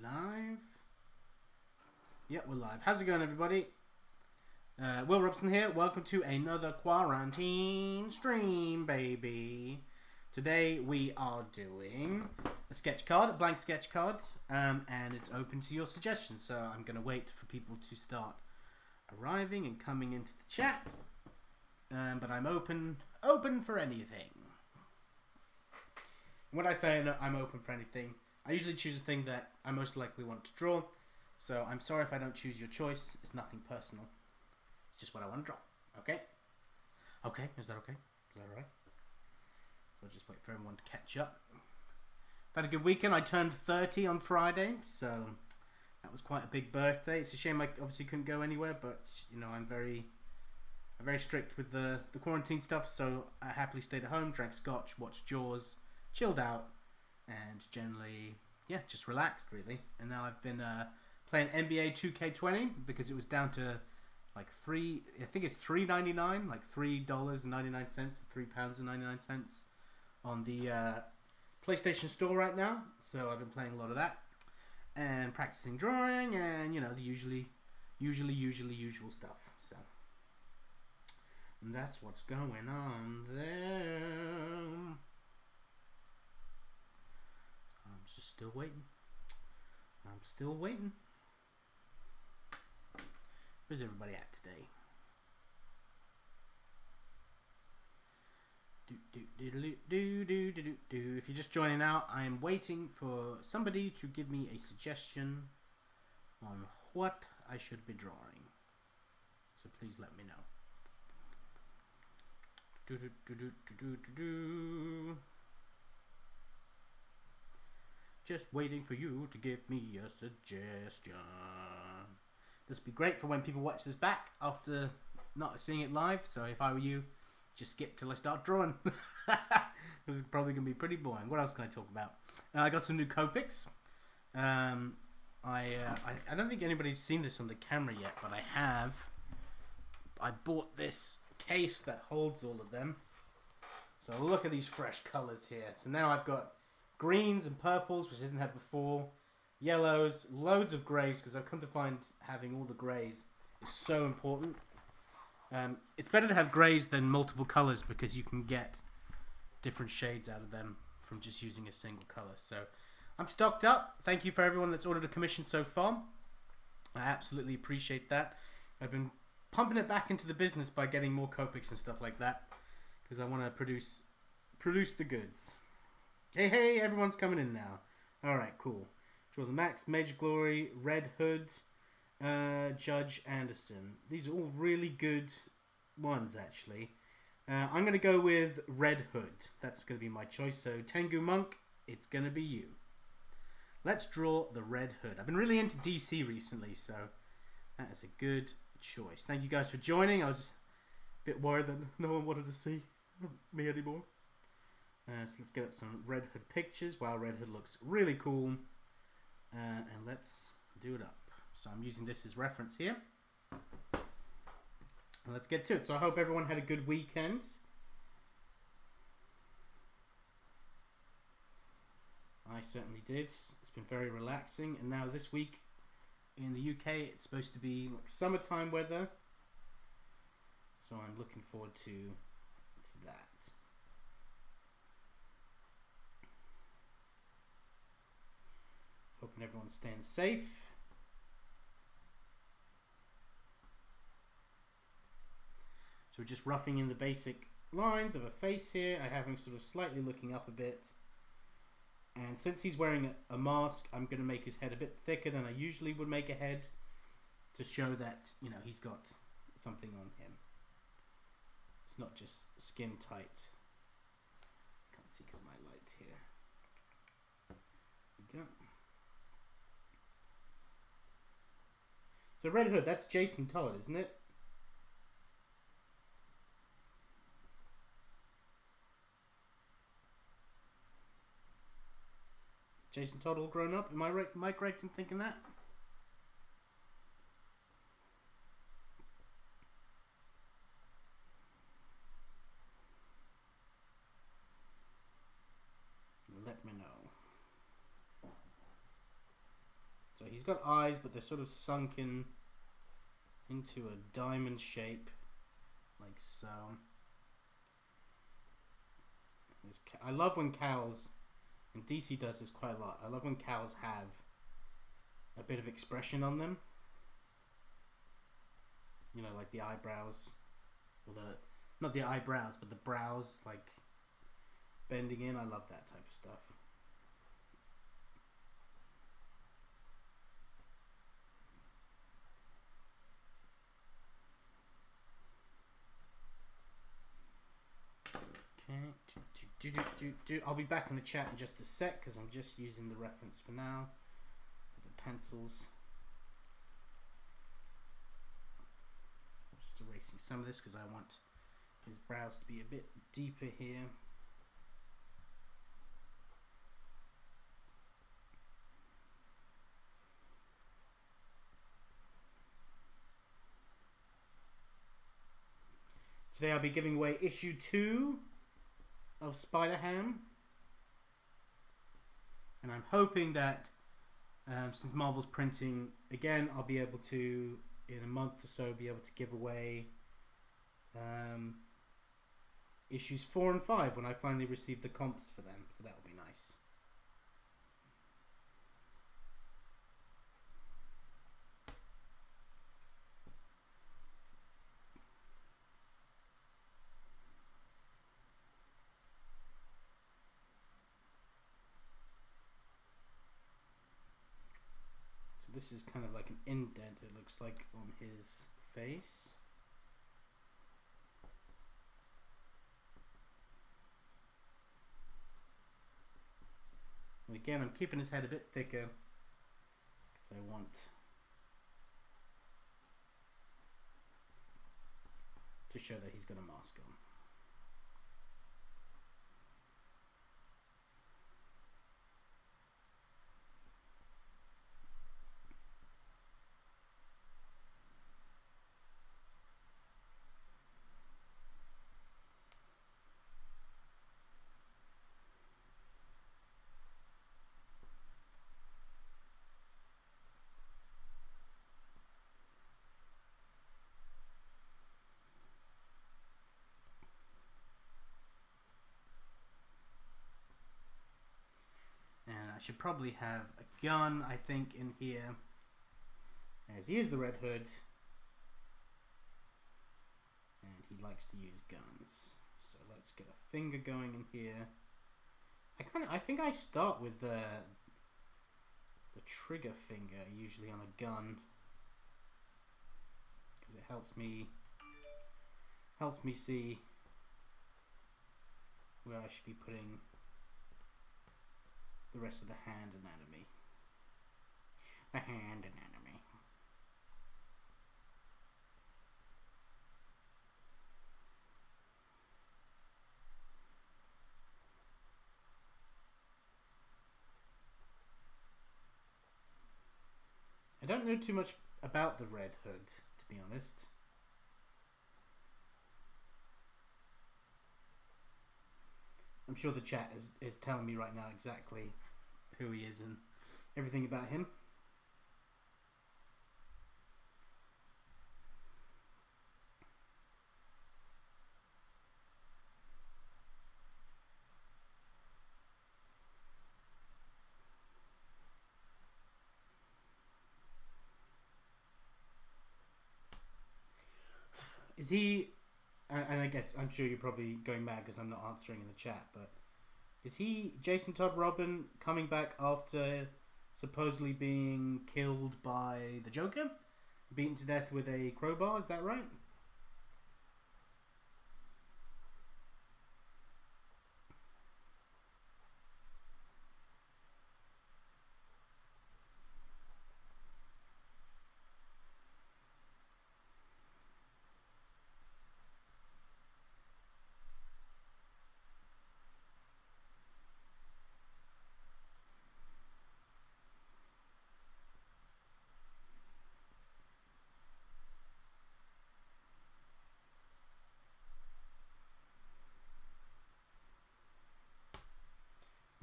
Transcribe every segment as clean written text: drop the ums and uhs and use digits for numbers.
live? Yep, we're live. How's it going, everybody? Will Robson here. Welcome to another quarantine stream, baby. Today we are doing a sketch card, a blank sketch card, and it's open to your suggestions. So I'm going to wait for people to start arriving and coming into the chat. But I'm open for anything. When I say I'm open for anything, I usually choose a thing that I most likely want to draw. So I'm sorry if I don't choose your choice. It's nothing personal. It's just what I want to draw. Okay? Okay, is that okay? Is that alright? So I'll just wait for everyone to catch up. I've had a good weekend. I turned 30 on Friday, so that was quite a big birthday. It's a shame I obviously couldn't go anywhere, but you know, I'm very strict with the quarantine stuff, so I happily stayed at home, drank scotch, watched Jaws, chilled out, and generally, yeah, just relaxed really. And now I've been playing NBA 2K20 because it was down to like I think it's $3.99, like $3.99, £3.99 on the PlayStation Store right now. So I've been playing a lot of that and practicing drawing and, you know, the usual stuff. So and that's what's going on there. I'm just still waiting. Where's everybody at today? If you're just joining out, I am waiting for somebody to give me a suggestion on what I should be drawing. So please let me know. Just waiting for you to give me a suggestion. This would be great for when people watch this back after not seeing it live. So if I were you, just skip till I start drawing. This is probably going to be pretty boring. What else can I talk about? I got some new Copics. I don't think anybody's seen this on the camera yet, but I have. I bought this case that holds all of them. So look at these fresh colours here. So now I've got greens and purples, which I didn't have before. Yellows, loads of greys, because I've come to find having all the greys is so important. It's better to have greys than multiple colours because you can get different shades out of them from just using a single colour. So I'm stocked up. Thank you for everyone that's ordered a commission so far. I absolutely appreciate that. I've been pumping it back into the business by getting more Copics and stuff like that because I want to produce the goods. Hey, everyone's coming in now. Alright, cool. Draw the Max, Major Glory, Red Hood, Judge Anderson. These are all really good ones, actually. I'm going to go with Red Hood. That's going to be my choice. So, Tengu Monk, it's going to be you. Let's draw the Red Hood. I've been really into DC recently, so that is a good choice. Thank you guys for joining. I was just a bit worried that no one wanted to see me anymore. So let's get up some Red Hood pictures. Wow, Red Hood looks really cool. And let's do it up. So I'm using this as reference here. And let's get to it. So I hope everyone had a good weekend. I certainly did. It's been very relaxing. And now this week in the UK, it's supposed to be like summertime weather. So I'm looking forward to that. Hoping everyone's staying safe. So we're just roughing in the basic lines of a face here. I have him sort of slightly looking up a bit. And since he's wearing a mask, I'm going to make his head a bit thicker than I usually would make a head to show that, you know, he's got something on him. It's not just skin tight. Can't see because of my light here. There we go. So Red Hood, that's Jason Todd, isn't it? Jason Todd all grown up? Am I right? Am I correct in thinking that? Let me know. So he's got eyes, but they're sort of sunken into a diamond shape, like so. I love when cows, and DC does this quite a lot, I love when cows have a bit of expression on them. You know, like the eyebrows, or not the eyebrows, but the brows, like bending in. I love that type of stuff. Okay, I'll be back in the chat in just a sec because I'm just using the reference for now for the pencils. Just erasing some of this because I want his brows to be a bit deeper here. Today I'll be giving away issue 2 of Spider-Ham, and I'm hoping that since Marvel's printing again, I'll be able to, in a month or so, be able to give away issues 4 and 5 when I finally receive the comps for them, so that will be nice. This is kind of like an indent, it looks like, on his face. And again, I'm keeping his head a bit thicker because I want to show that he's got a mask on. I should probably have a gun, I think, in here, as he is the Red Hood, and he likes to use guns. So let's get a finger going in here. I think I start with the trigger finger usually on a gun, because it helps me see where I should be putting the rest of the hand anatomy. The hand anatomy. I don't know too much about the Red Hood, to be honest. I'm sure the chat is telling me right now exactly who he is and everything about him. Is he, and I guess I'm sure you're probably going mad because I'm not answering in the chat, but is he, Jason Todd Robin, coming back after supposedly being killed by the Joker? Beaten to death with a crowbar, is that right?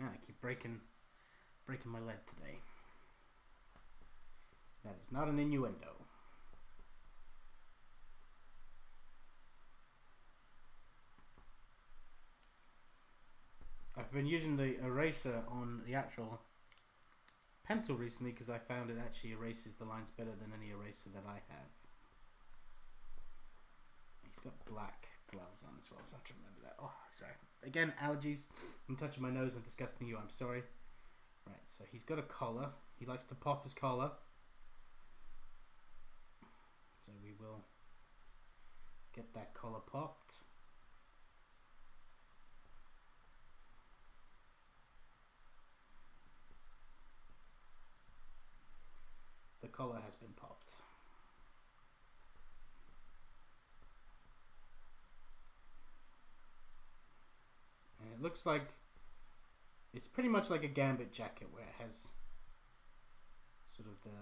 I keep breaking my leg today. That is not an innuendo. I've been using the eraser on the actual pencil recently because I found it actually erases the lines better than any eraser that I have. He's got black gloves on as well, so I have to remember that. Oh, sorry. Again, allergies. I'm touching my nose and disgusting you. I'm sorry. Right, so he's got a collar. He likes to pop his collar. So we will get that collar popped. The collar has been popped. And it looks like it's pretty much like a gambit jacket where it has sort of the,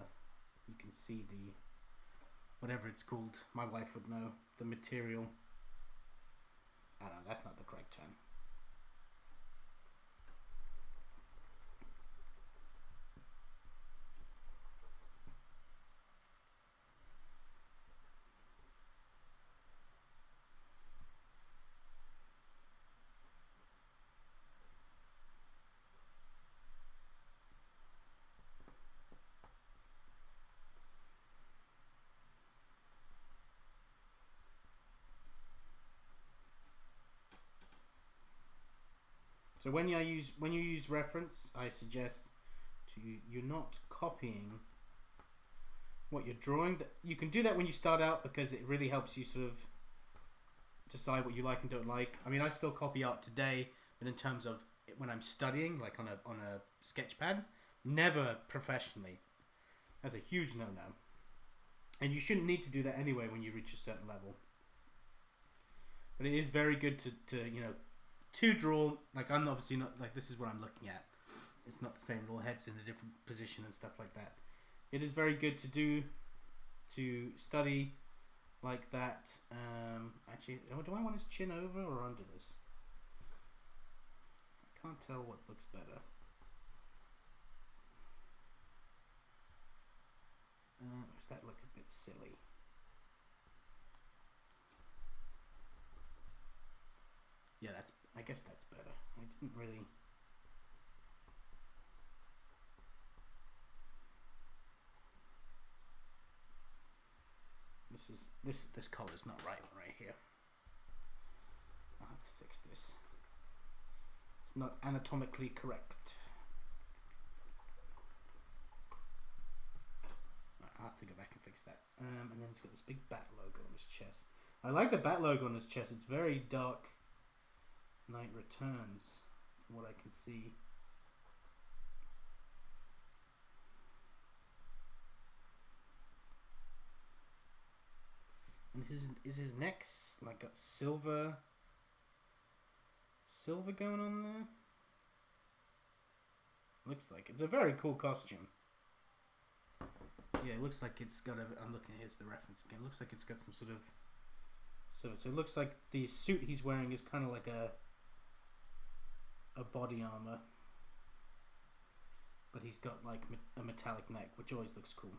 you can see the, whatever it's called, my wife would know, the material. I don't know, that's not the correct term. So when you use reference, I suggest you're not copying what you're drawing. You can do that when you start out because it really helps you sort of decide what you like and don't like. I mean, I still copy art today, but in terms of when I'm studying, like on a sketch pad, never professionally. That's a huge no-no. And you shouldn't need to do that anyway when you reach a certain level. But it is very good to draw. Like, I'm obviously not, like, this is what I'm looking at. It's not the same, little heads in a different position and stuff like that. It is very good to study like that. Actually, do I want his chin over or under this? I can't tell what looks better. Does that look a bit silly? Yeah, I guess that's better. I didn't really. This color's not right here. I'll have to fix this. It's not anatomically correct. I'll have to go back and fix that. And then it's got this big bat logo on his chest. I like the bat logo on his chest. It's very dark. Night Returns, from what I can see. And is his neck like got silver going on there? Looks like it's a very cool costume. Yeah, it looks like it's got I'm looking, here's the reference again. It looks like it's got some sort of so it looks like the suit he's wearing is kind of like a body armor, but he's got like a metallic neck, which always looks cool.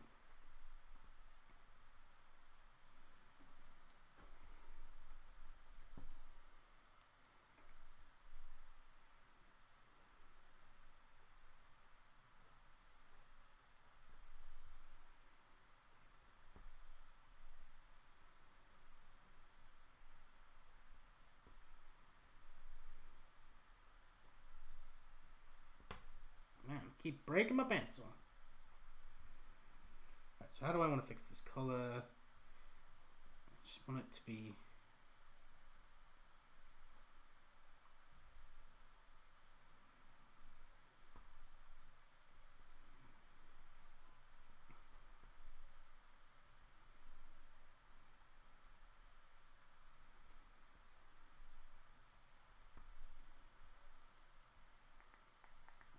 Keep breaking my pencil. Right, so how do I want to fix this color? I just want it to be.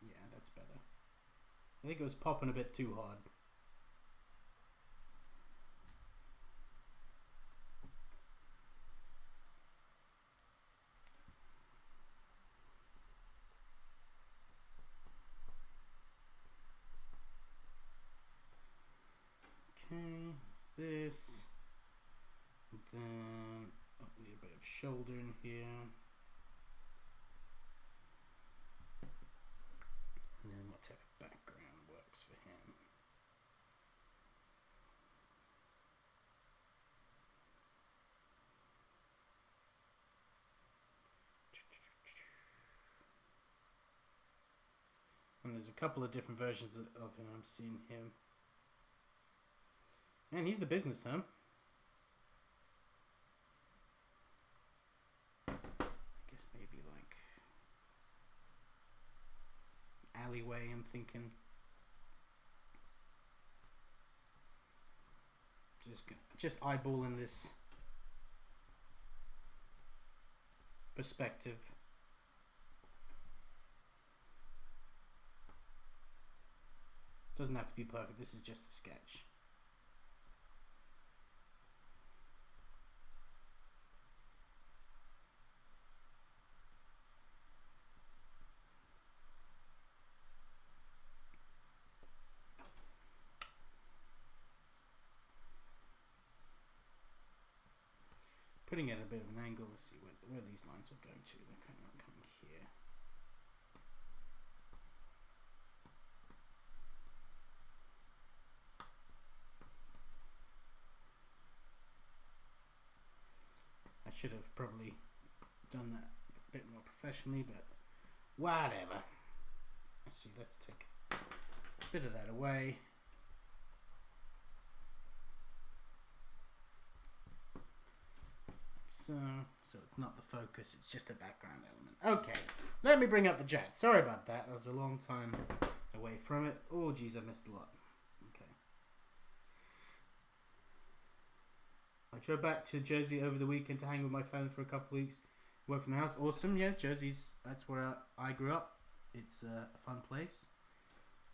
Yeah, that's better. I think it was popping a bit too hard. And there's a couple of different versions of him. I'm seeing him. Man, he's the business, huh? I guess maybe like alleyway, I'm thinking. Just eyeballing this perspective. Doesn't have to be perfect. This is just a sketch. Putting it at a bit of an angle. Let's see where these lines are going to. They're kind of coming here. I should have probably done that a bit more professionally, but whatever. Let's see, let's take a bit of that away. So it's not the focus, it's just a background element. Okay, let me bring up the jet. Sorry about that. That was a long time away from it. Oh, geez, I missed a lot. Okay. I drove back to Jersey over the weekend to hang with my family for a couple of weeks. Work from the house. Awesome. Yeah, Jersey's, that's where I grew up. It's a fun place.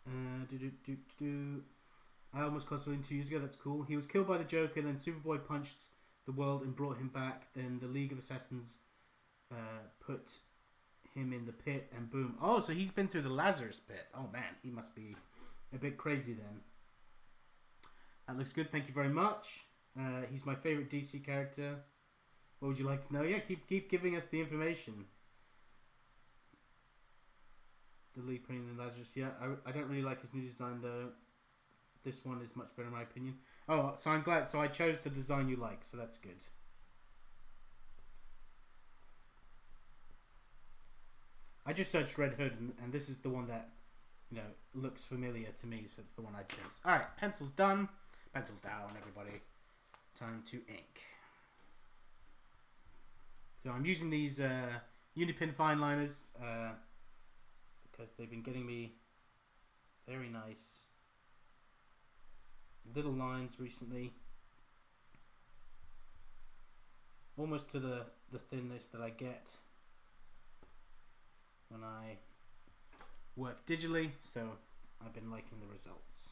I almost crossed him 2 years ago. That's cool. He was killed by the Joker, then Superboy punched the world and brought him back. Then the League of Assassins put him in the pit, and boom. Oh, so he's been through the Lazarus pit. Oh man, he must be a bit crazy then. That looks good. Thank you very much. He's my favorite DC character. What would you like to know? Yeah, keep giving us the information. The lead printing than Lazarus. Yeah, I don't really like his new design though. This one is much better in my opinion. Oh, so I'm glad. So I chose the design you like, so that's good. I just searched RedHood, and this is the one that, you know, looks familiar to me, so it's the one I chose. All right, pencils done. Pencils down, everybody. Time to ink. So I'm using these Unipin fine liners because they've been getting me very nice little lines recently, almost to the thinness that I get when I work digitally, so I've been liking the results.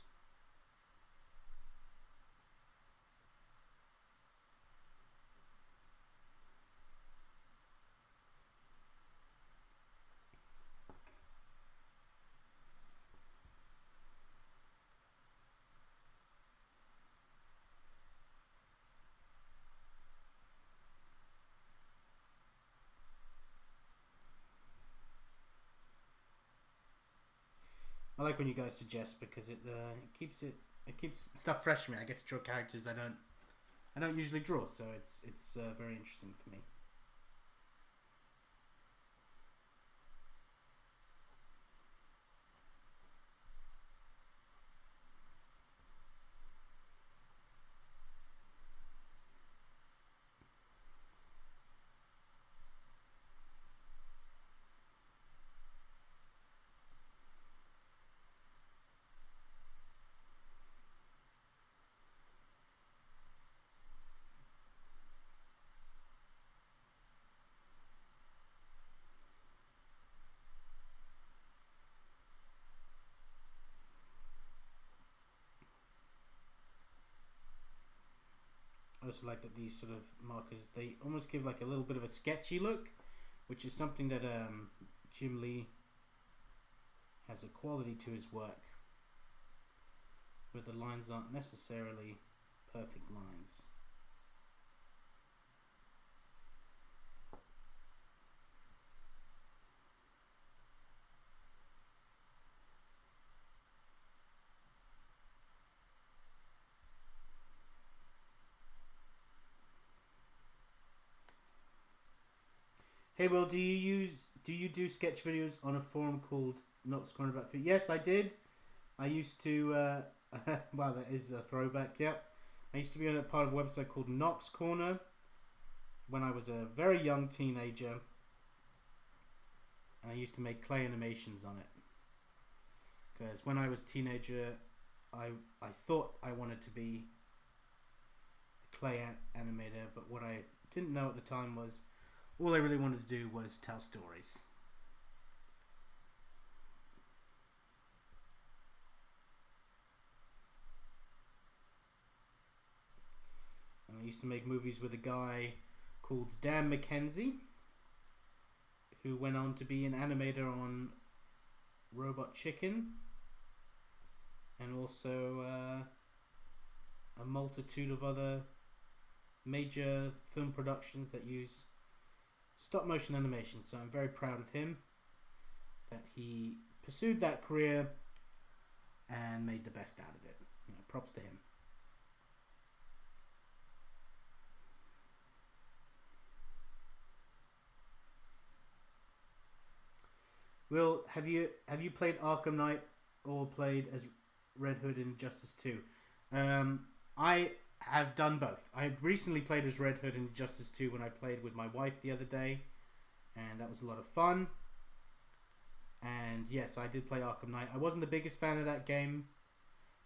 I like when you guys suggest because it keeps stuff fresh for me. I get to draw characters I don't usually draw, so it's very interesting for me. I also like that these sort of markers, they almost give like a little bit of a sketchy look, which is something that Jim Lee has a quality to his work where the lines aren't necessarily perfect lines. Hey Will, do you do you do sketch videos on a forum called Knox Corner About Food? Yes, I did. I used to. Wow, that is a throwback. Yep. I used to be on a part of a website called Knox Corner when I was a very young teenager, and I used to make clay animations on it. Because when I was a teenager, I thought I wanted to be a clay animator, but what I didn't know at the time was all I really wanted to do was tell stories. And I used to make movies with a guy called Dan McKenzie, who went on to be an animator on Robot Chicken, and also a multitude of other major film productions that use stop motion animation. So I'm very proud of him that he pursued that career and made the best out of it. You know, props to him. Will, have you played Arkham Knight or played as Red Hood in Injustice 2? I have done both. I recently played as Red Hood in Injustice 2 when I played with my wife the other day, and that was a lot of fun. And yes, I did play Arkham Knight. I wasn't the biggest fan of that game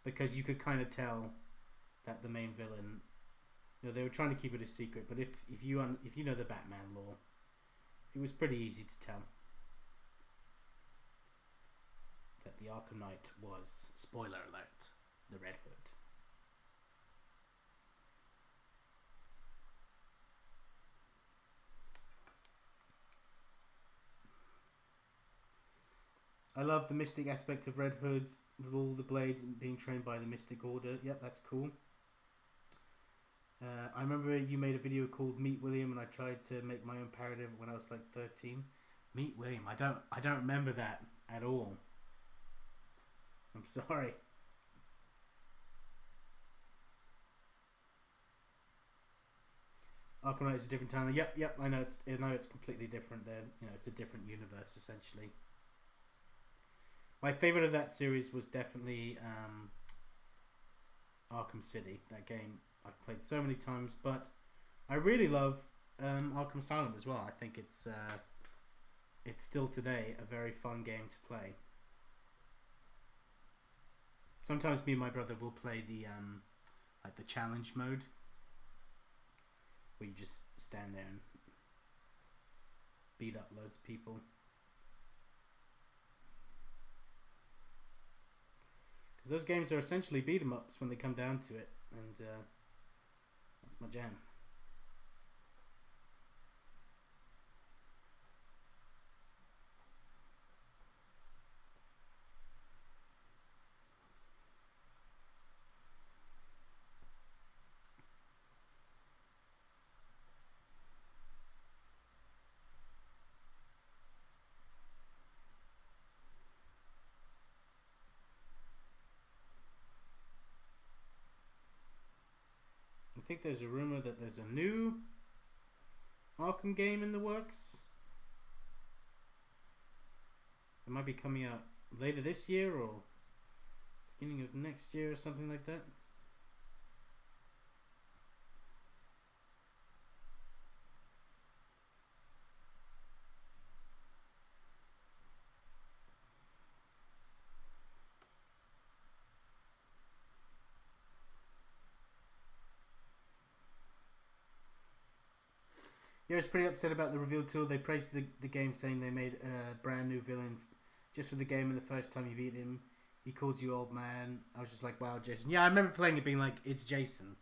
because you could kind of tell that the main villain, you know, they were trying to keep it a secret. But if you know the Batman lore, it was pretty easy to tell that the Arkham Knight was, spoiler alert, the Red Hood. I love the mystic aspect of Red Hood with all the blades and being trained by the Mystic Order. Yep, that's cool. I remember you made a video called Meet William, and I tried to make my own parody of it when I was like 13. Meet William. I don't remember that at all. I'm sorry. Arkham Knight is a different timeline. Yep. I know it's completely different. There, you know, it's a different universe essentially. My favorite of that series was definitely Arkham City. That game I've played so many times, but I really love Arkham Asylum as well. I think it's still today a very fun game to play. Sometimes me and my brother will play the like the challenge mode, where you just stand there and beat up loads of people. Because those games are essentially beat 'em ups when they come down to it, and that's my jam. I think there's a rumor that there's a new Arkham game in the works. It might be coming out later this year or beginning of next year or something like that. Yeah, I was pretty upset about the reveal tool. They praised the game, saying they made a brand new villain just for the game, and the first time you beat him, he calls you old man. I was just like, wow, Jason. Yeah, I remember playing it being like, it's Jason.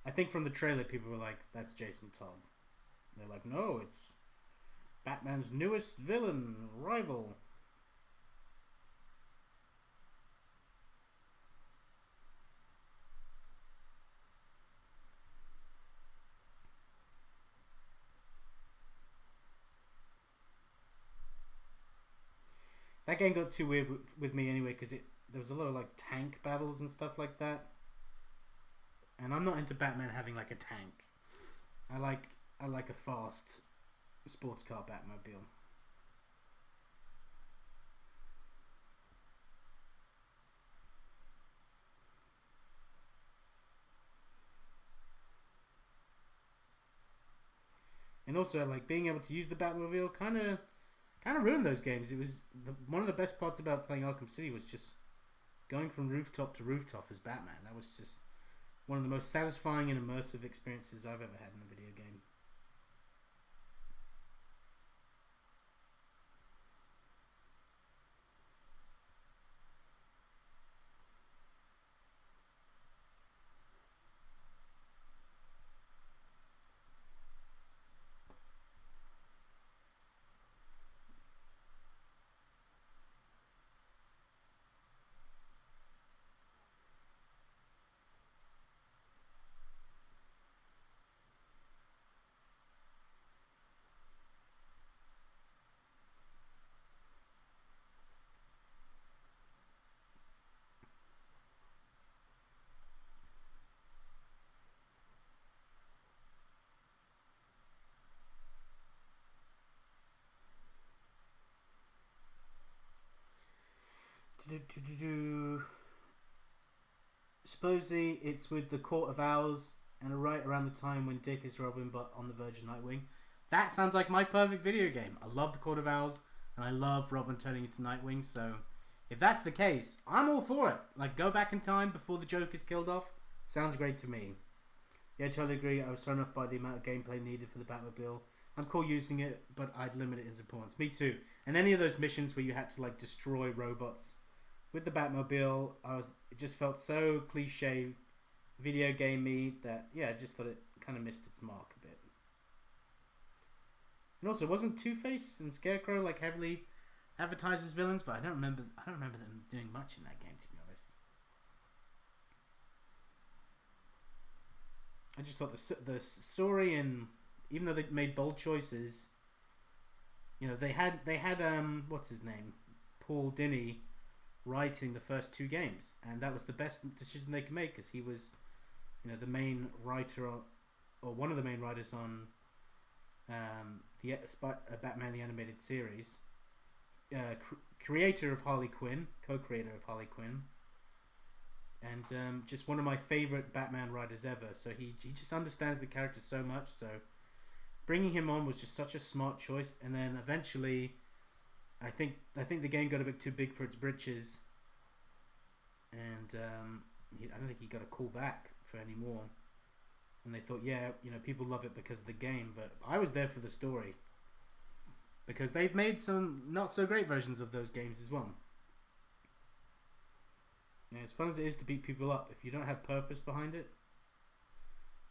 I think from the trailer, people were like, that's Jason Todd. They're like, no, it's Batman's newest villain, rival. That game got too weird with me anyway because there was a lot of like tank battles and stuff like that, and I'm not into Batman having like a tank. I like a fast sports car Batmobile. And also, like being able to use the Batmobile kind of ruined those games. It was one of the best parts about playing Arkham City was just going from rooftop to rooftop as Batman. That was just one of the most satisfying and immersive experiences I've ever had in a video game. Supposedly it's with the Court of Owls and right around the time when Dick is Robin but on the verge of Nightwing. That sounds like my perfect video game. I love the Court of Owls and I love Robin turning into Nightwing, so if that's the case, I'm all for it. Like, go back in time before the Joker's killed off. Sounds great to me. Yeah, totally agree. I was thrown off by the amount of gameplay needed for the Batmobile. I'm cool using it, but I'd limit it in importance. Me too. And any of those missions where you had to like destroy robots with the Batmobile, it just felt so cliche, video gamey that I just thought it kind of missed its mark a bit. And also, wasn't Two-Face and Scarecrow like heavily advertised as villains? But I don't remember them doing much in that game, to be honest. I just thought the story, and even though they made bold choices, they had what's his name, Paul Dini, writing the first two games, and that was the best decision they could make because he was, the main writer or one of the main writers on the Batman the Animated Series, creator of Harley Quinn, co-creator of Harley Quinn, and just one of my favorite Batman writers ever. So he just understands the character so much. So bringing him on was just such a smart choice. And then eventually, I think the game got a bit too big for its britches, and I don't think he got a call back for any more. And they thought, people love it because of the game, but I was there for the story because they've made some not so great versions of those games as well. And as fun as it is to beat people up, if you don't have purpose behind it,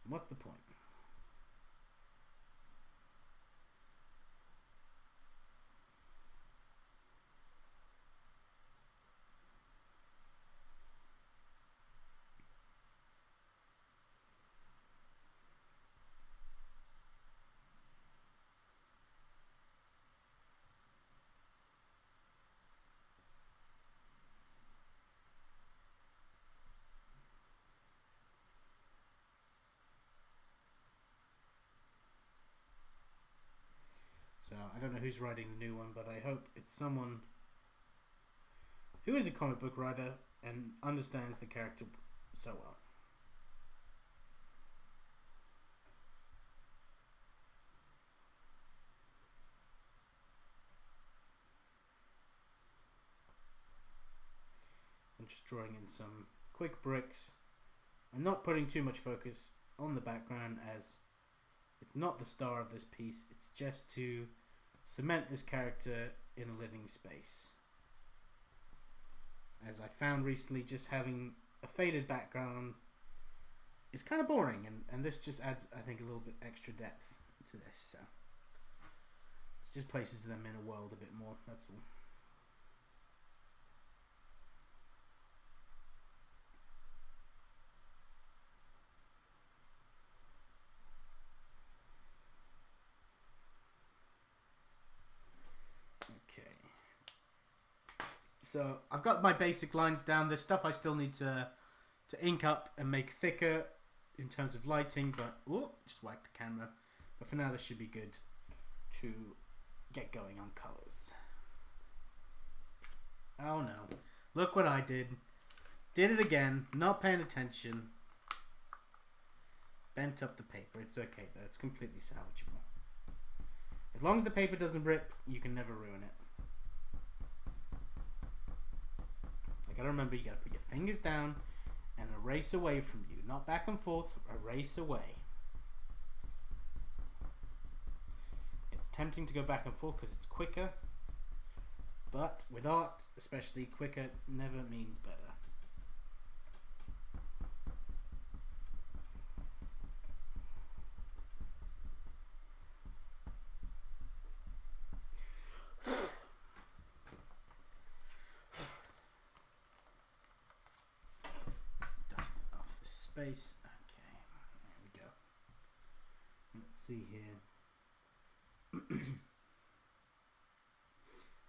what's the point? So I don't know who's writing the new one, but I hope it's someone who is a comic book writer and understands the character so well. I'm just drawing in some quick bricks. I'm not putting too much focus on the background as it's not the star of this piece. It's just to cement this character in a living space. As I found recently, just having a faded background is kind of boring, and this just adds, I think, a little bit extra depth to this. So it just places them in a world a bit more, that's all. Okay. So I've got my basic lines down. There's stuff I still need to ink up and make thicker in terms of lighting, but just whack the camera. But for now, this should be good to get going on colors. Oh no. Look what I did. Did it again. Not paying attention. Bent up the paper. It's okay though. It's completely salvageable. As long as the paper doesn't rip, you can never ruin it. You gotta remember, you gotta put your fingers down and erase away from you. Not back and forth, erase away. It's tempting to go back and forth because it's quicker. But with art, especially, quicker never means better. Dust off the space. Okay, there we go. Let's see here.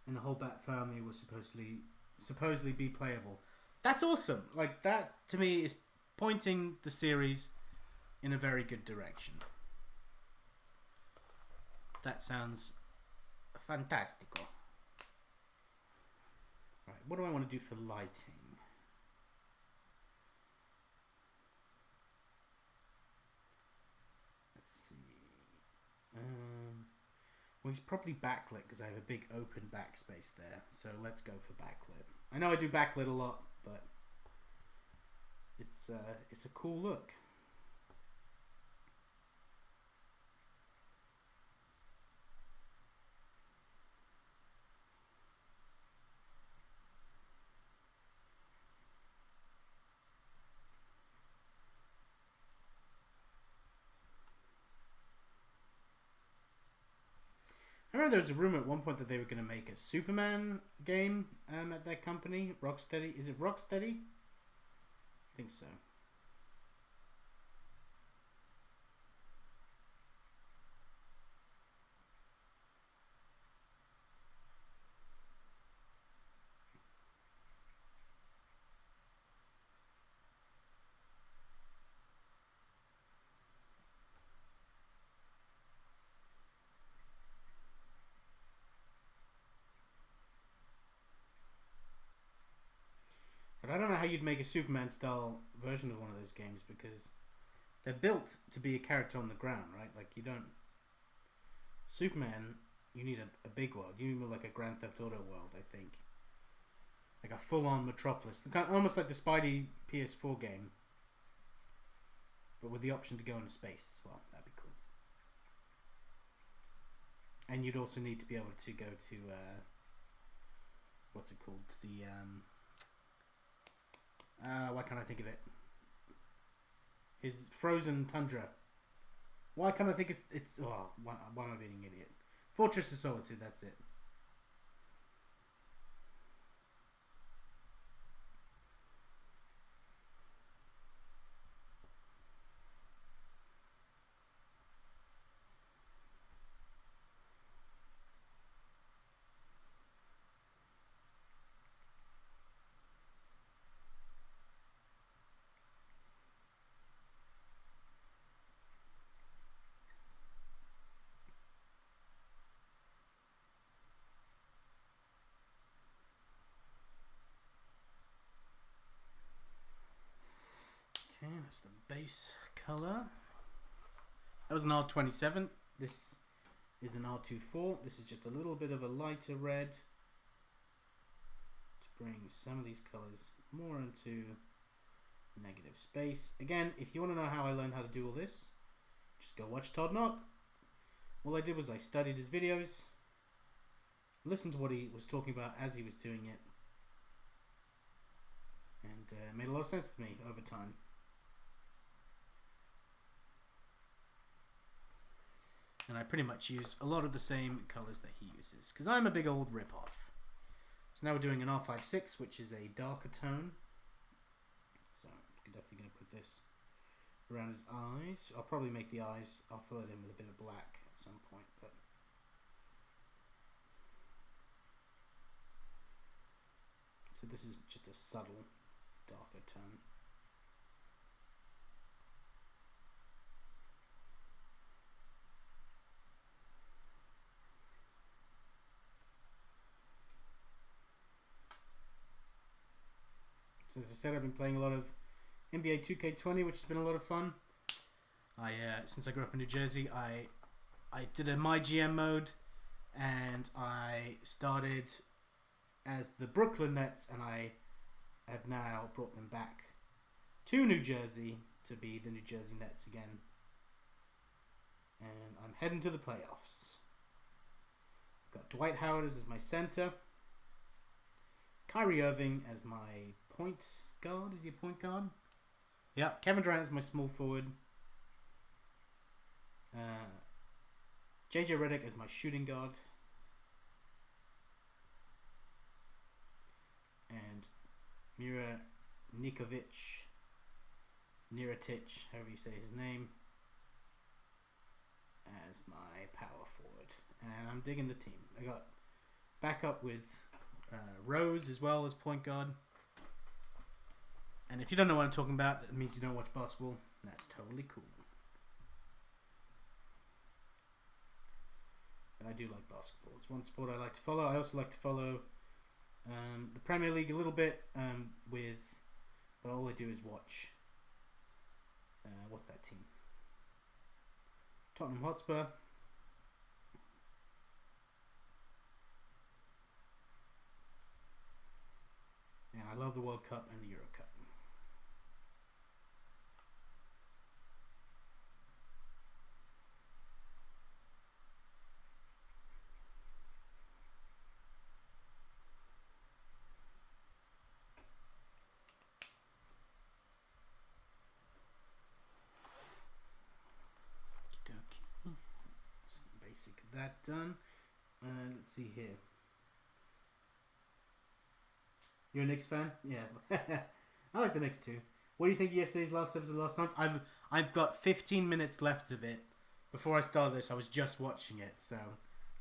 And the whole Bat family was supposedly be playable. That's awesome. Like, that to me is pointing the series in a very good direction. That sounds fantastico. Right, what do I want to do for lighting? Let's see. Well, he's probably backlit because I have a big open backspace there. So let's go for backlit. I know I do backlit a lot, but it's a cool look. I remember there was a rumor at one point that they were going to make a Superman game at their company, Rocksteady. Is it Rocksteady? I think so. But I don't know how you'd make a Superman-style version of one of those games because they're built to be a character on the ground, right? Like, you don't... Superman, you need a big world. You need more like a Grand Theft Auto world, I think. Like a full-on Metropolis. Almost like the Spidey PS4 game. But with the option to go into space as well. That'd be cool. And you'd also need to be able to go to... what's it called? The... why can't I think of it? His frozen tundra. Why can't I think it's oh, why am I being an idiot? Fortress of Solitude, that's it. Okay, that's the base color. That was an R27. This is an R24. This is just a little bit of a lighter red to bring some of these colors more into negative space. Again, if you want to know how I learned how to do all this, just go watch Todd Knock. All I did was I studied his videos, listened to what he was talking about as he was doing it, and it made a lot of sense to me over time. And I pretty much use a lot of the same colors that he uses, because I'm a big old rip-off. So now we're doing an R56, which is a darker tone. So I'm definitely going to put this around his eyes. I'll probably make the eyes, I'll fill it in with a bit of black at some point. But So this is just a subtle darker tone. So as I said, I've been playing a lot of NBA 2K20, which has been a lot of fun. Since I grew up in New Jersey, I did a My GM mode, and I started as the Brooklyn Nets, and I have now brought them back to New Jersey to be the New Jersey Nets again. And I'm heading to the playoffs. I've got Dwight Howard as my center. Kyrie Irving as my point guard. Is he a point guard? Yeah. Kevin Durant as my small forward. JJ Redick as my shooting guard. And Mira Nikovic, Niratic, however you say his name, as my power forward. And I'm digging the team. I got backup with Rose as well as point guard. And if you don't know what I'm talking about, that means you don't watch basketball. That's totally cool. But I do like basketball. It's one sport I like to follow. I also like to follow the Premier League a little bit, but all I do is watch. What's that team? Tottenham Hotspur. And I love the World Cup and the Euro Cup. Basic that done. Let's see here. You're a Knicks fan? Yeah. I like the Knicks too. What do you think of yesterday's last episode of The Last Dance? I've got 15 minutes left of it. Before I started this, I was just watching it, so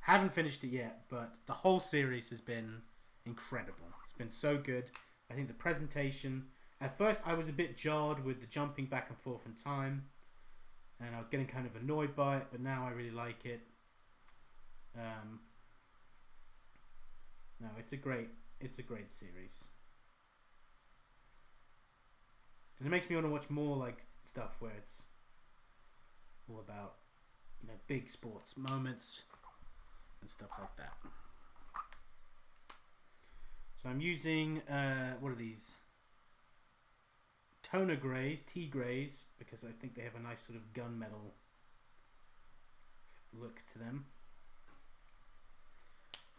haven't finished it yet, but the whole series has been incredible. It's been so good. I think the presentation... At first, I was a bit jarred with the jumping back and forth in time, and I was getting kind of annoyed by it, but now I really like it. No, it's a great series, and it makes me want to watch more like stuff where it's all about, you know, big sports moments and stuff like that. So I'm using what are these? Toner grays, tea grays, because I think they have a nice sort of gunmetal look to them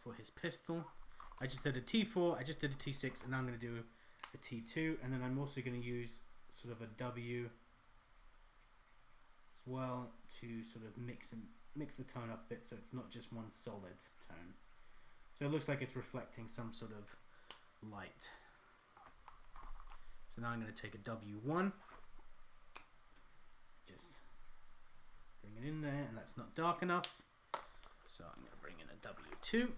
for his pistol. I just did a T4, I just did a T6, and now I'm going to do a T2, and then I'm also going to use sort of a W as well to sort of mix the tone up a bit so it's not just one solid tone. So it looks like it's reflecting some sort of light. So now I'm going to take a W1, just bring it in there, and that's not dark enough, so I'm going to bring in a W2.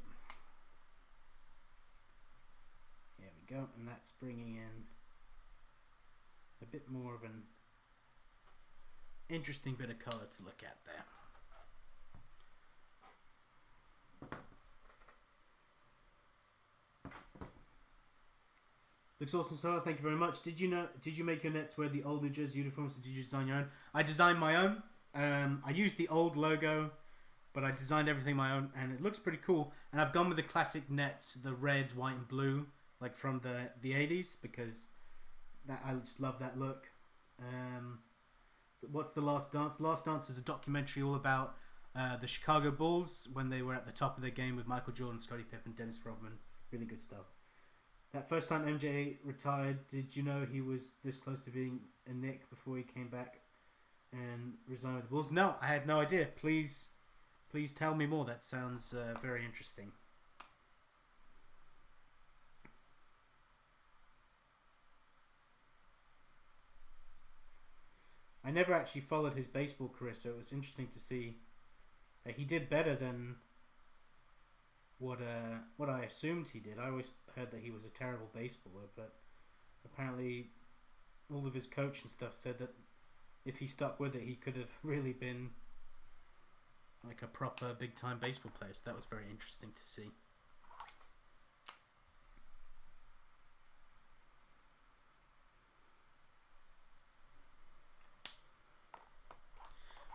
There we go, and that's bringing in a bit more of an interesting bit of color to look at there. Looks awesome, sir. Thank you very much. Did you make your Nets wear the old New Jersey uniforms, or did you design your own? I designed my own. I used the old logo, but I designed everything my own, and it looks pretty cool. And I've gone with the classic Nets, the red, white, and blue, like from the 80s, because I just love that look. What's The Last Dance? The Last Dance is a documentary all about the Chicago Bulls when they were at the top of their game with Michael Jordan, Scottie Pippen, Dennis Rodman. Really good stuff. That first time MJ retired, did you know he was this close to being a Knick before he came back and resigned with the Bulls? No, I had no idea. Please tell me more. That sounds very interesting. I never actually followed his baseball career, so it was interesting to see that he did better than what I assumed he did. I always heard that he was a terrible baseballer, but apparently all of his coach and stuff said that if he stuck with it, he could have really been like a proper big time baseball player. So that was very interesting to see.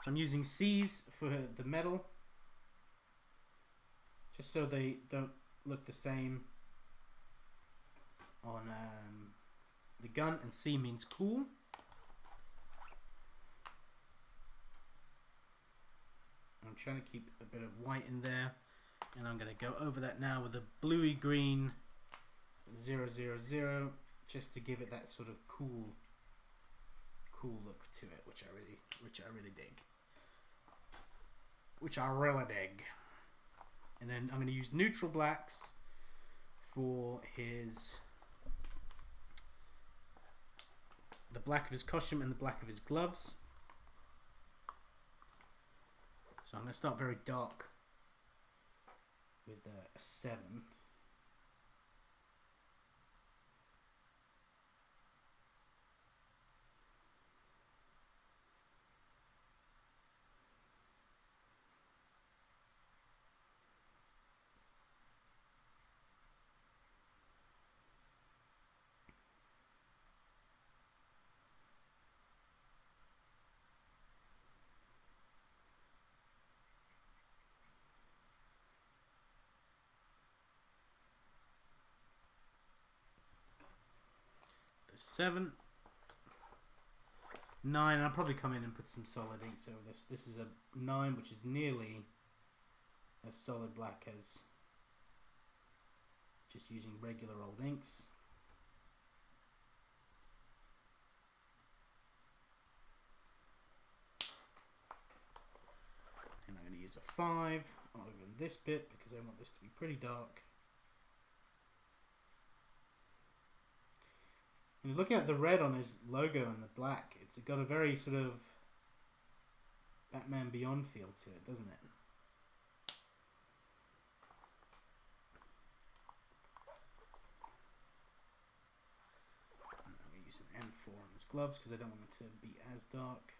So I'm using C's for the metal, just so they don't look the same on the gun, and C means cool. I'm trying to keep a bit of white in there, and I'm going to go over that now with a bluey green 000, just to give it that sort of cool look to it, which I really dig. And then I'm going to use neutral blacks for the black of his costume and the black of his gloves. So I'm going to start very dark with a 7. There's 7. 9, I'll probably come in and put some solid inks over this. This is a 9, which is nearly as solid black as just using regular old inks. And I'm going to use a 5 over this bit because I want this to be pretty dark. And looking at the red on his logo and the black, it's got a very sort of Batman Beyond feel to it, doesn't it? I'm going to use an N4 on his gloves because I don't want them to be as dark.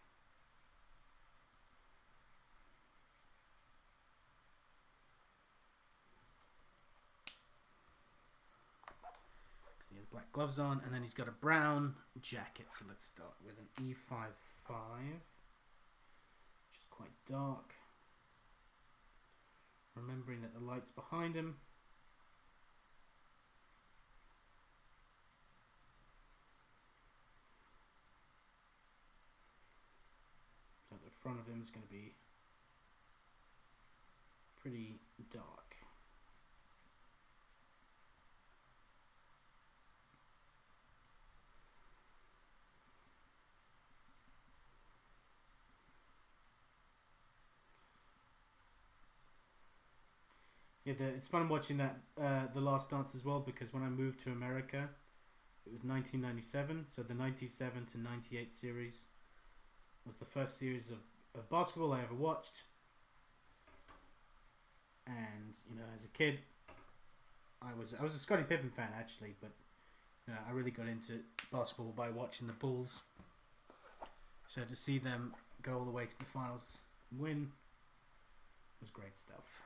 He has black gloves on, and then he's got a brown jacket. So let's start with an E55, which is quite dark. Remembering that the light's behind him. So the front of him is going to be pretty dark. Yeah, it's fun watching that The Last Dance as well, because when I moved to America, it was 1997, so the 97 to 98 series was the first series of basketball I ever watched. And you know, as a kid, I was a Scottie Pippen fan actually, but you know, I really got into basketball by watching the Bulls. So to see them go all the way to the finals and win was great stuff.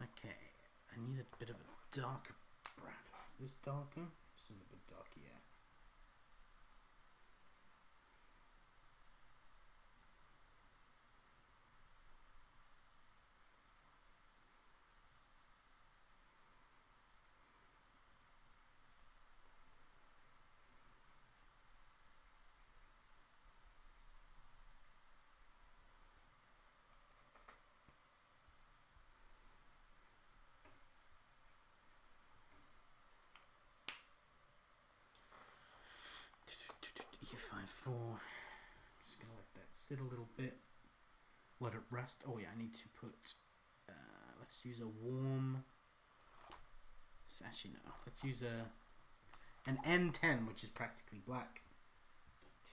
Okay, I need a bit of a darker brown. Is this darker? This is a bit darker, yeah. sit a little bit. Let it rest. Oh yeah, I need to put. Let's use a warm. Actually no. Let's use an N10, which is practically black,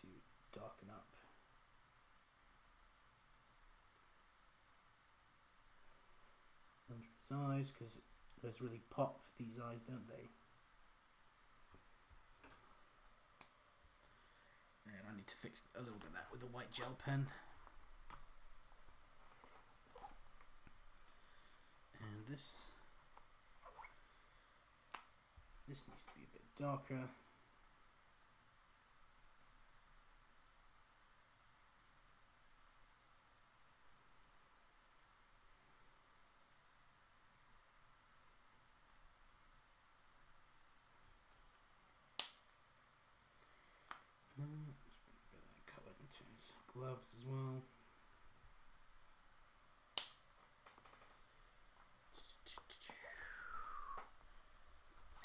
to darken up. Under his eyes, because those really pop, these eyes, don't they? And I need to fix a little bit of that with a white gel pen. And this needs to be a bit darker. Let's put a bit of that colour into his gloves as well.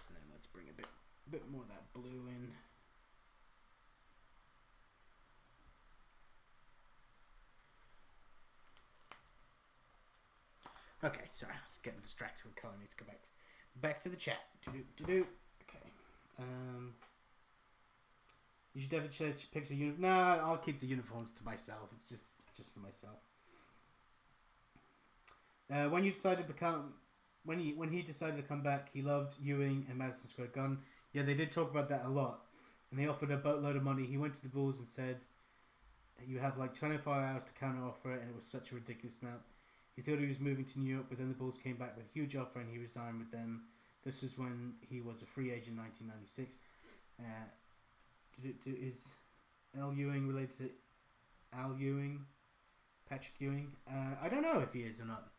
And then let's bring a bit more of that blue in. Okay, sorry, I was getting distracted with colour. I need to go back to the chat. Okay. You should have a church picks a uniform. No, I'll keep the uniforms to myself. It's just for myself. When he decided to come back, he loved Ewing and Madison Square Garden. Yeah, they did talk about that a lot, and they offered a boatload of money. He went to the Bulls and said, "You have like 24 hours to counter offer," and it was such a ridiculous amount. He thought he was moving to New York, but then the Bulls came back with a huge offer, and he resigned with them. This was when he was a free agent in 1996. Is Al Ewing related to Al Ewing? Patrick Ewing? I don't know if he is or not.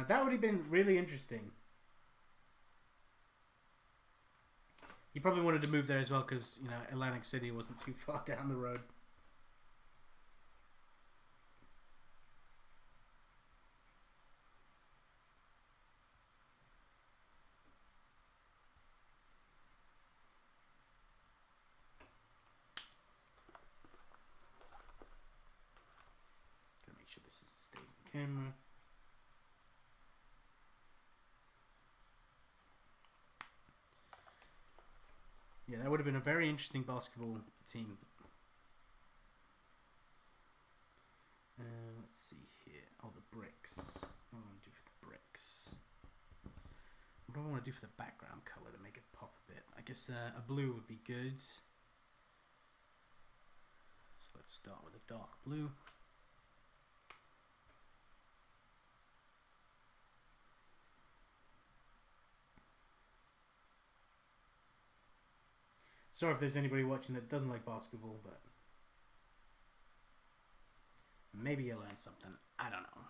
That would have been really interesting. He probably wanted to move there as well because, you know, Atlantic City wasn't too far down the road. Gotta make sure this stays in camera. Yeah, that would have been a very interesting basketball team. Let's see here. Oh, the bricks. What do I want to do for the bricks? What do I want to do for the background color to make it pop a bit? I guess a blue would be good. So let's start with a dark blue. Sorry if there's anybody watching that doesn't like basketball, but maybe you'll learn something. I don't know.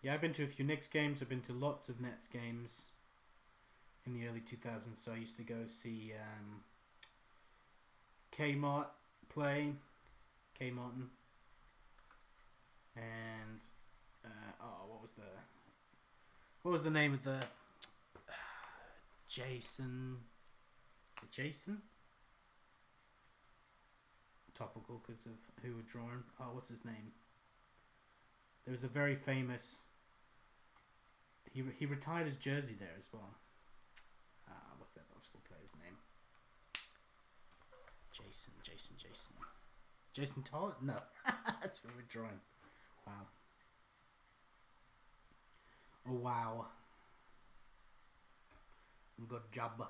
Yeah, I've been to a few Knicks games. I've been to lots of Nets games in the early 2000s. So I used to go see Kmart play, K Martin, and what was the name of the Jason? Is it Jason? Topical because of who were drawn. Oh, what's his name? There was a very famous. He retired his jersey there as well. What's that basketball player's name? Jason Todd? No. That's who we're drawing. Wow. Oh, wow. Good job.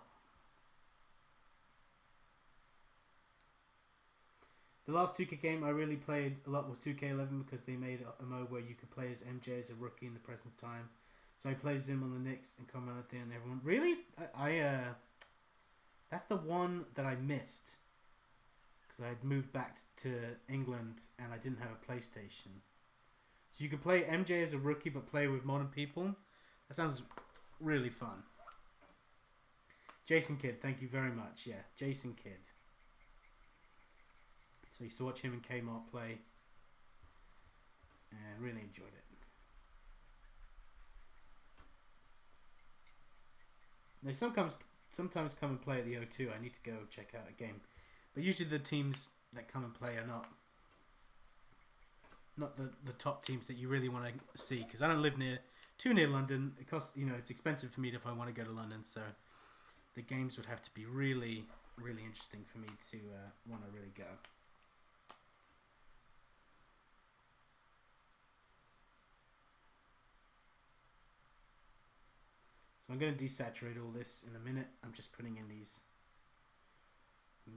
The last 2K game I really played a lot was 2K11 because they made a mode where you could play as MJ as a rookie in the present time. So I played as him on the Knicks and Carmelo and everyone. Really? That's the one that I missed. Because I had moved back to England and I didn't have a PlayStation. So you could play MJ as a rookie but play with modern people. That sounds really fun. Jason Kidd, thank you very much. Yeah, Jason Kidd. So I used to watch him and Kmart play. and really enjoyed it. They sometimes come and play at the O2. I need to go check out a game, but usually the teams that come and play are not the top teams that you really want to see, because I don't live too near London. It costs, it's expensive for me if I want to go to London, so the games would have to be really, really interesting for me to want to really go. So I'm going to desaturate all this in a minute. I'm just putting in these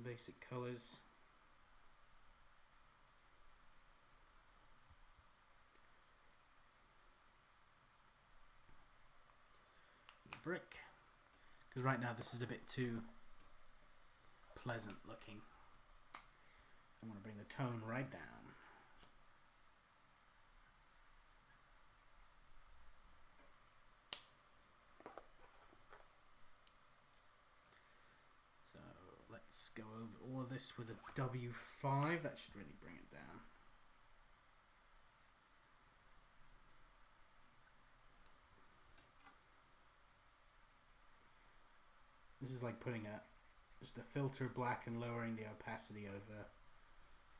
basic colors. Brick, because right now this is a bit too pleasant looking. I want to bring the tone right down. So let's go over all of this with a W5. That should really bring it down. This is like putting just a filter black and lowering the opacity over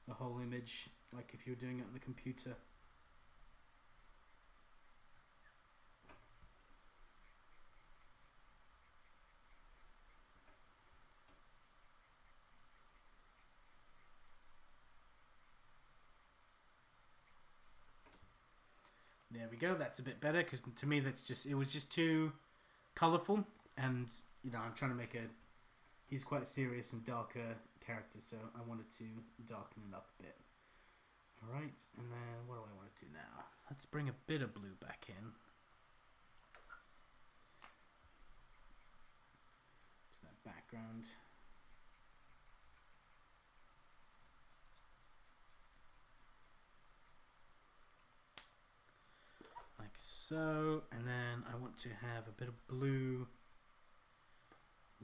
the whole image, like if you're doing it on the computer. There we go. That's a bit better, because to me it was just too colourful, and I'm trying to make he's quite a serious and darker character, so I wanted to darken it up a bit. Alright, and then what do I want to do now? Let's bring a bit of blue back in. To that background. Like so, and then I want to have a bit of blue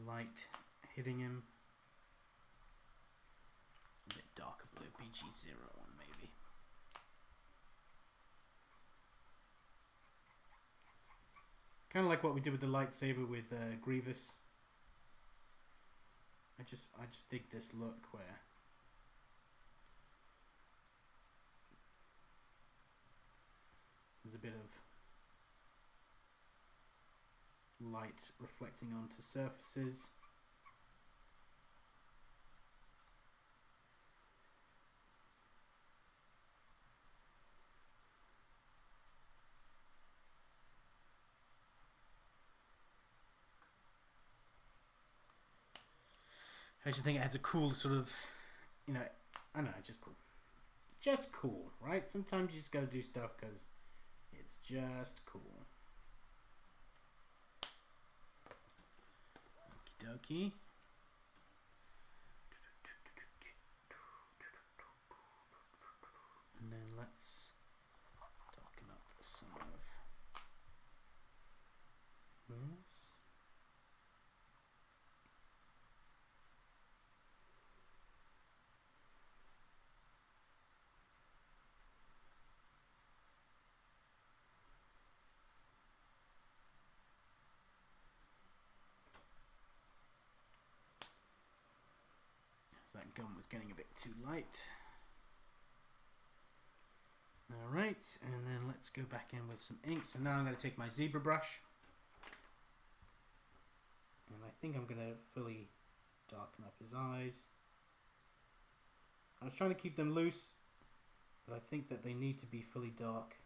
light hitting him. A bit darker blue, BG01 maybe. Kind of like what we did with the lightsaber with Grievous. I just dig this look where there's a bit of light reflecting onto surfaces. I just think it adds a cool sort of, I don't know, just cool. Just cool, right? Sometimes you just gotta do stuff because it's just cool. Okie dokie. And then let's darken up some of this. That gum was getting a bit too light. Alright, and then let's go back in with some ink. So now I'm going to take my zebra brush, and I think I'm going to fully darken up his eyes. I was trying to keep them loose, but I think that they need to be fully dark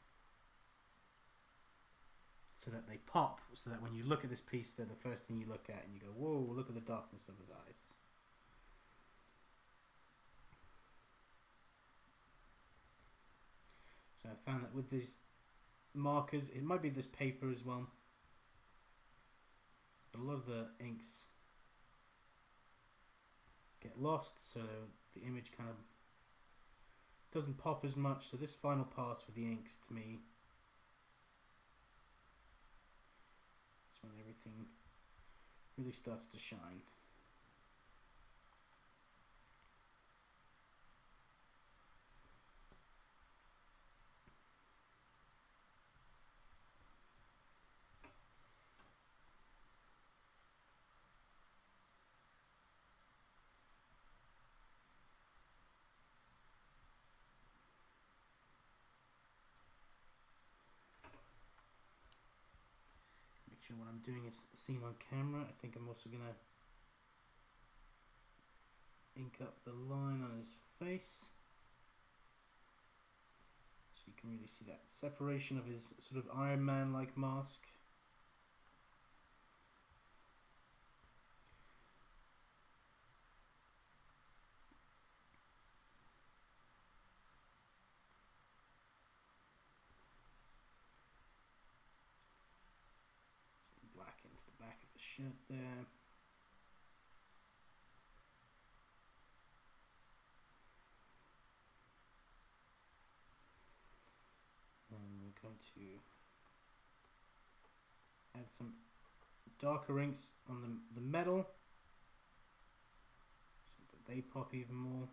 so that they pop, so that when you look at this piece, they're the first thing you look at and you go, whoa, look at the darkness of his eyes. So I found that with these markers, it might be this paper as well, but a lot of the inks get lost, so the image kind of doesn't pop as much. So this final pass with the inks, to me, is when everything really starts to shine. Actually, what I'm doing is seen on camera. I think I'm also gonna ink up the line on his face, so you can really see that separation of his sort of Iron Man like mask. Black into the back of the shirt there. And we're going to add some darker inks on the metal so that they pop even more.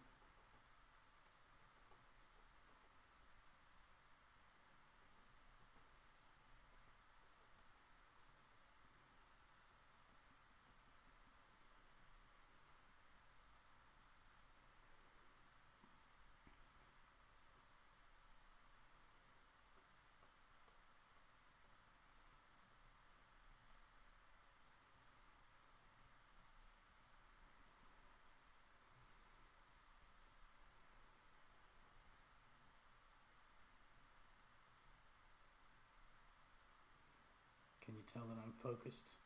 Can you tell that I'm focused?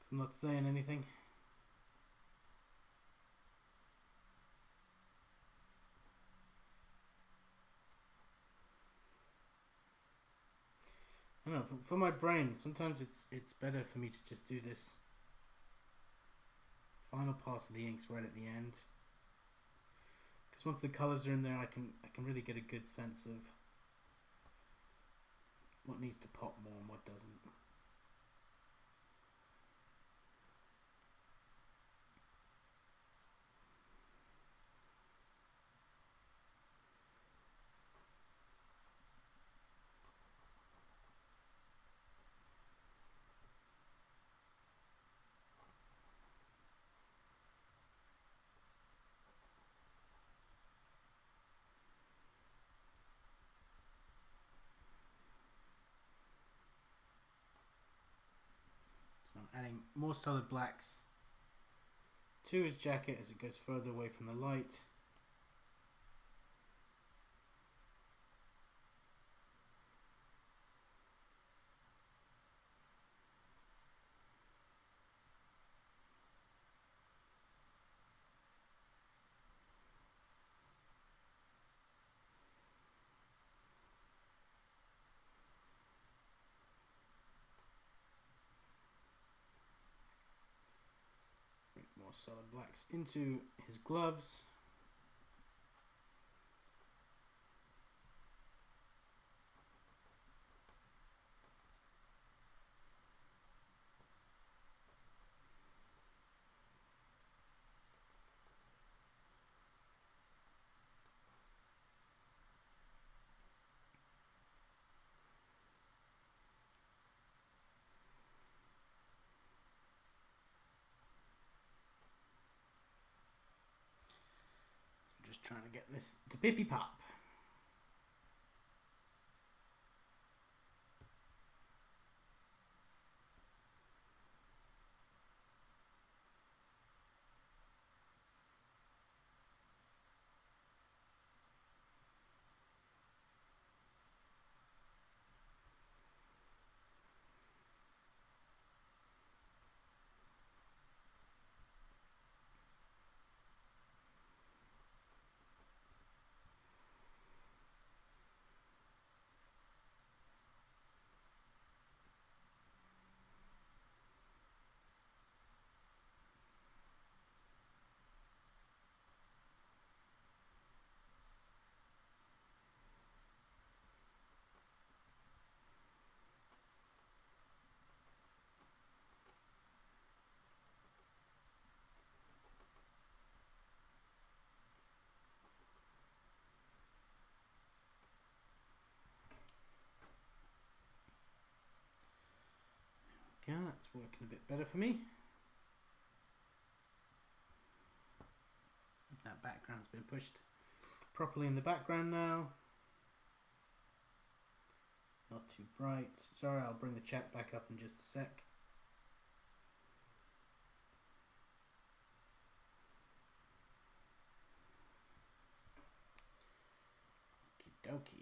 'Cause I'm not saying anything. I don't know, for my brain, sometimes it's better for me to just do this final pass of the inks right at the end. Because once the colours are in there, I can really get a good sense of what needs to pop more and what doesn't. So I'm adding more solid blacks to his jacket as it goes further away from the light. More solid blacks into his gloves. Just trying to get this to pippy pop. Okay, that's working a bit better for me. That background's been pushed properly in the background now. Not too bright. Sorry, I'll bring the chat back up in just a sec. Okie dokie.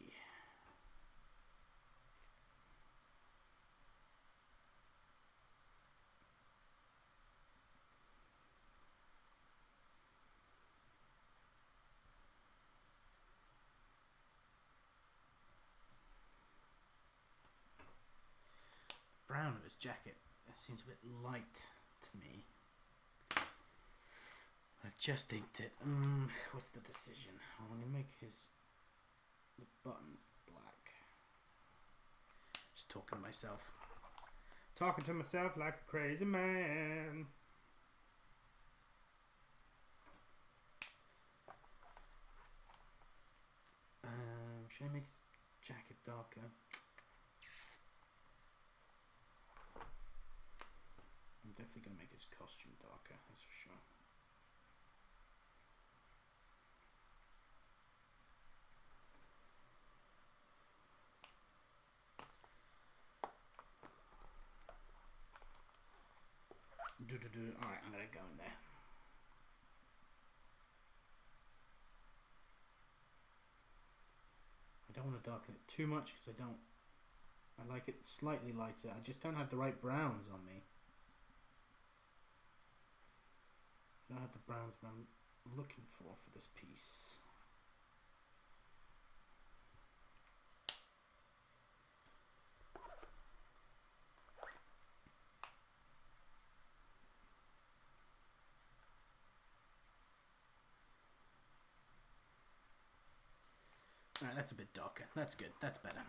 Brown of his jacket, it seems a bit light to me. I've just inked it. What's the decision? I'm going to make the buttons black. Just talking to myself. Talking to myself like a crazy man. Should I make his jacket darker? I'm definitely going to make his costume darker, that's for sure. Alright, I'm going to go in there. I don't want to darken it too much because I like it slightly lighter. I just don't have the right browns on me. I don't have the browns that I'm looking for this piece. Alright, that's a bit darker. That's good. That's better.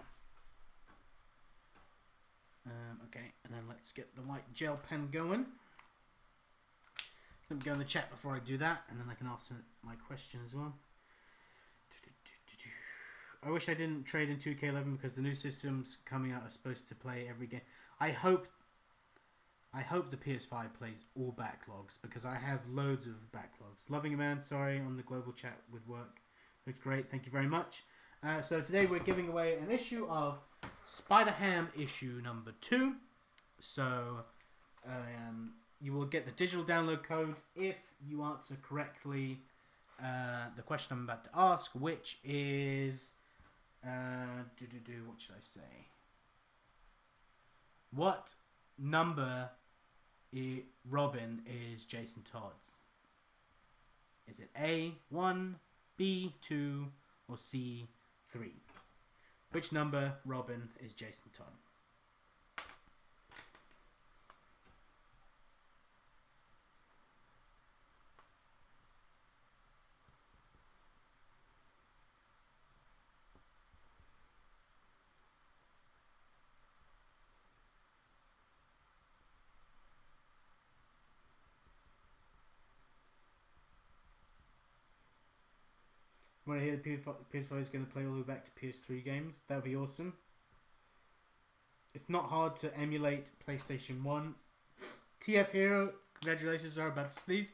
Okay, and then let's get the white gel pen going. Let me go in the chat before I do that, and then I can answer my question as well. I wish I didn't trade in 2K11 because the new systems coming out are supposed to play every game. I hope the PS5 plays all backlogs because I have loads of backlogs. Loving a man, sorry, on the global chat with work. Looks great, thank you very much. So today we're giving away an issue of Spider-Ham issue number 2. So you will get the digital download code if you answer correctly the question I'm about to ask, which is what should I say? What number Robin is Jason Todd's? Is it A, 1, B, 2, or C, 3? Which number Robin is Jason Todd? Want to hear the PS5 is going to play all the way back to PS3 games? That would be awesome. It's not hard to emulate PlayStation 1. TF Hero, congratulations, are about to sneeze.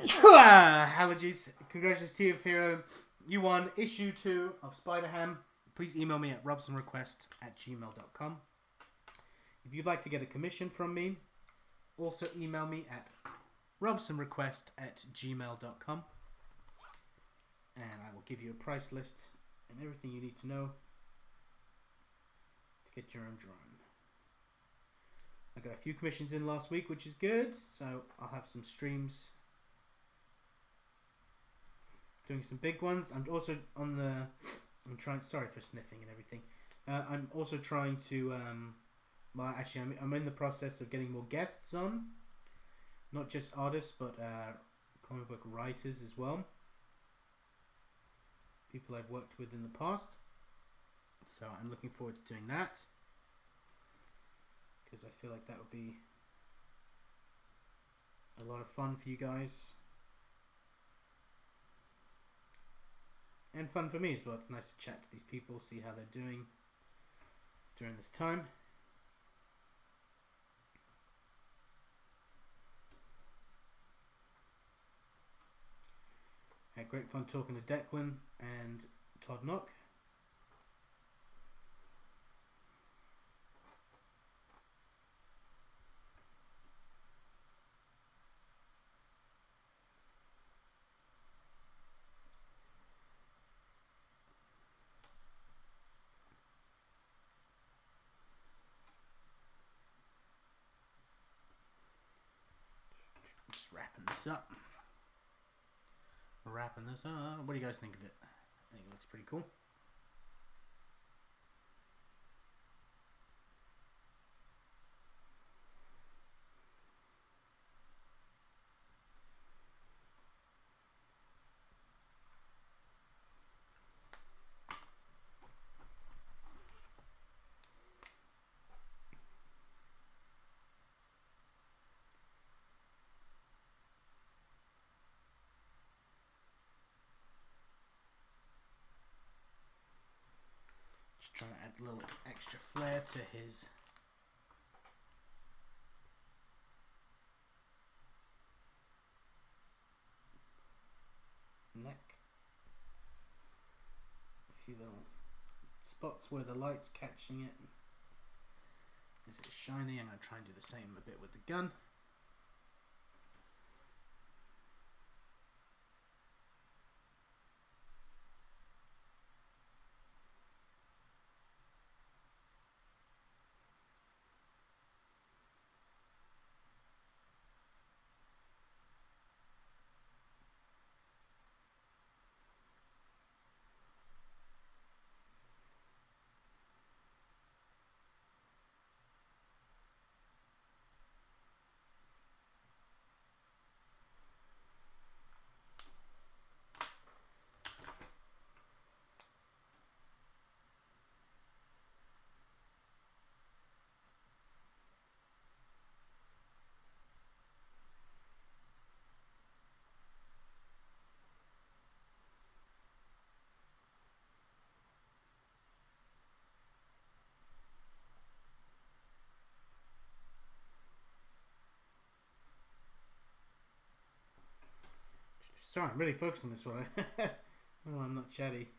Allergies. Congratulations, TF Hero. You won issue 2 of Spider-Ham. Please email me at robsonrequest@gmail.com. If you'd like to get a commission from me, also email me at robsonrequest@gmail.com. And I will give you a price list and everything you need to know to get your own drawing. I got a few commissions in last week, which is good. So I'll have some streams doing some big ones. I'm also on the... I'm trying... Sorry for sniffing and everything. I'm also trying to... well, actually, I'm in the process of getting more guests on. Not just artists, but comic book writers as well. People I've worked with in the past. So I'm looking forward to doing that. Because I feel like that would be a lot of fun for you guys. And fun for me as well. It's nice to chat to these people, see how they're doing during this time. Had great fun talking to Declan and Todd Knock. up. Wrapping this up. What do you guys think of it? I think it looks pretty cool. Trying to add a little extra flair to his neck. A few little spots where the light's catching it. Is it shiny? I'm going to try and do the same a bit with the gun. Sorry, I'm really focused on this one. Oh, I'm not chatty.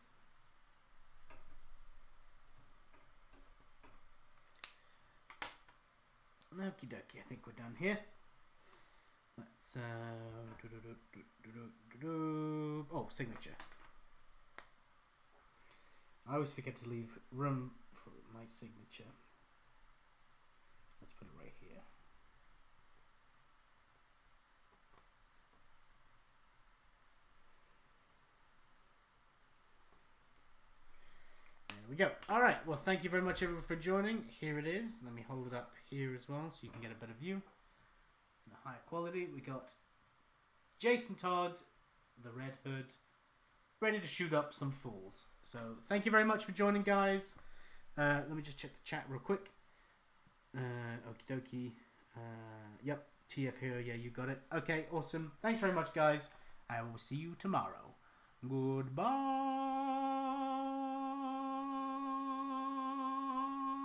Okie dokie, I think we're done here. Let's oh, signature. I always forget to leave room for my signature. Let's put it right here. We go. All right. Well, thank you very much, everyone, for joining. Here it is. Let me hold it up here as well, so you can get a better view. In a higher quality, we got Jason Todd, the Red Hood, ready to shoot up some fools. So, thank you very much for joining, guys. Let me just check the chat real quick. Okie dokie. Yep. TF here. Yeah, you got it. Okay. Awesome. Thanks very much, guys. I will see you tomorrow. Goodbye.